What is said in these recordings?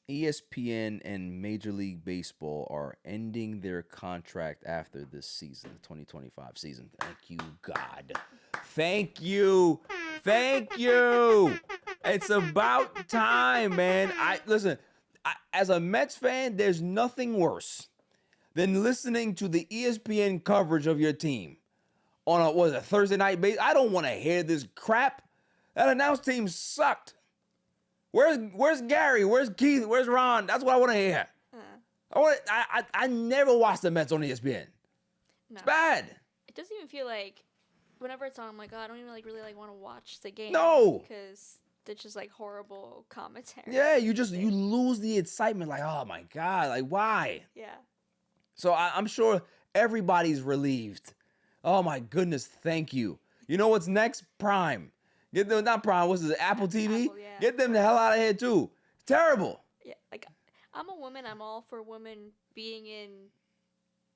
ESPN and Major League Baseball are ending their contract after this season, the 2025 season. Thank you, God. Thank you. Thank you. It's about time, man. Listen, as a Mets fan, there's nothing worse than listening to the ESPN coverage of your team on a Thursday night base. I don't want to hear this crap. That announced team sucked. Where's Gary? Where's Keith? Where's Ron? That's what I want to hear. I never watched the Mets on ESPN. No. It's bad. It doesn't even feel like whenever it's on, I'm like, oh, I don't even really want to watch the game. No, because it's just like horrible commentary. Yeah, you lose the excitement. Like, oh my God, like why? Yeah. So I'm sure everybody's relieved. Oh my goodness, thank you. You know what's next? Prime. Get them, not Prime, what's this, Apple TV? Apple, yeah. Get them the hell out of here too. Terrible. Yeah, like I'm a woman, I'm all for women being in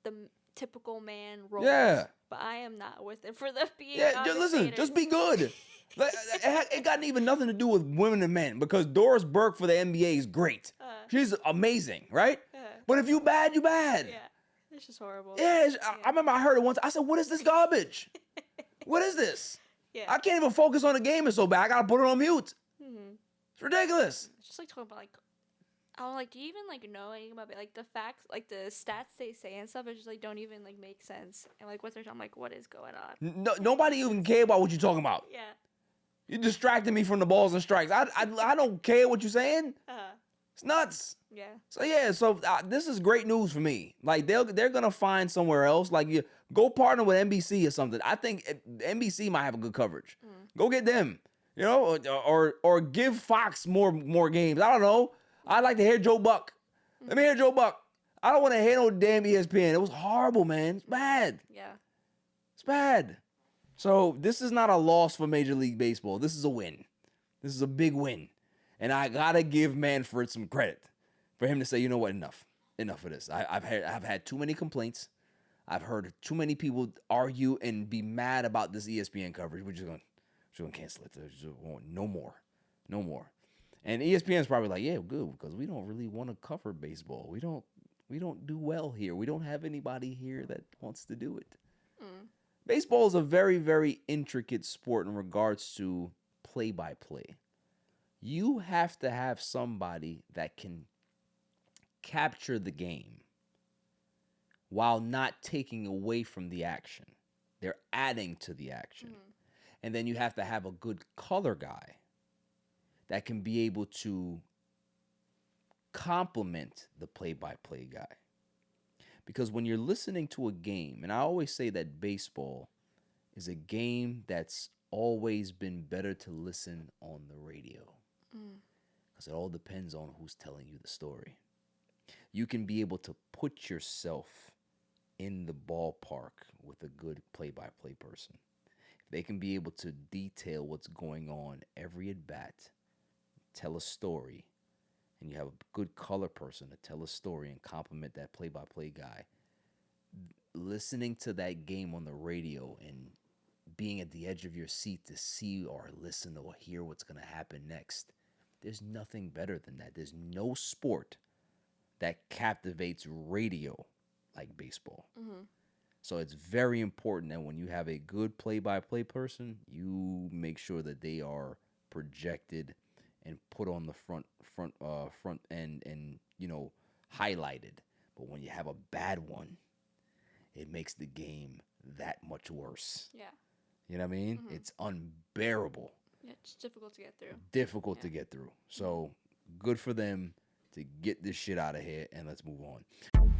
the typical man role. Yeah. But I am not with it for the being. Yeah, listen, just be good. It got even nothing to do with women and men because Doris Burke for the NBA is great. She's amazing, right? But if you bad, you bad. Yeah, it's just horrible. Yeah, I remember I heard it once. I said, what is this garbage? What is this? Yeah. I can't even focus on the game. It's so bad. I got to put it on mute. Mm-hmm. It's ridiculous. It's just like talking about I'm like, do you even know anything about the facts, the stats they say and stuff? It just don't even make sense. And what's their? I'm like, what is going on? Nobody even care about what you're talking about. Yeah. You distracted me from the balls and strikes. I don't care what you're saying. It's nuts. Yeah. So this is great news for me. They're gonna find somewhere else. You go partner with NBC or something. I think NBC might have a good coverage. Go get them. Or give Fox more games. I don't know. I'd like to hear Joe Buck. Let me hear Joe Buck. I don't want to hear no damn ESPN. It was horrible, man. It's bad. Yeah. It's bad. So this is not a loss for Major League Baseball. This is a win. This is a big win. And I gotta give Manfred some credit for him to say, you know what, enough of this. I've had too many complaints. I've heard too many people argue and be mad about this ESPN coverage. We're just gonna cancel it. No more. And ESPN's probably like, yeah, good, because we don't really want to cover baseball. We don't do well here. We don't have anybody here that wants to do it. Baseball is a very, very intricate sport in regards to play-by-play. You have to have somebody that can capture the game while not taking away from the action. They're adding to the action. And then you have to have a good color guy that can be able to complement the play-by-play guy. Because when you're listening to a game, and I always say that baseball is a game that's always been better to listen on the radio. Because it all depends on who's telling you the story. You can be able to put yourself in the ballpark with a good play-by-play person. If they can be able to detail what's going on every at-bat, tell a story, and you have a good color person to tell a story and compliment that play-by-play guy, listening to that game on the radio and being at the edge of your seat to see or listen or hear what's going to happen next, there's nothing better than that. There's no sport that captivates radio like baseball. So it's very important that when you have a good play-by-play person, you make sure that they are projected and put on the front end and highlighted. But when you have a bad one, it makes the game that much worse. Yeah. You know what I mean? It's unbearable. Yeah, it's difficult to get through. To get through. So good for them to get this shit out of here, and let's move on.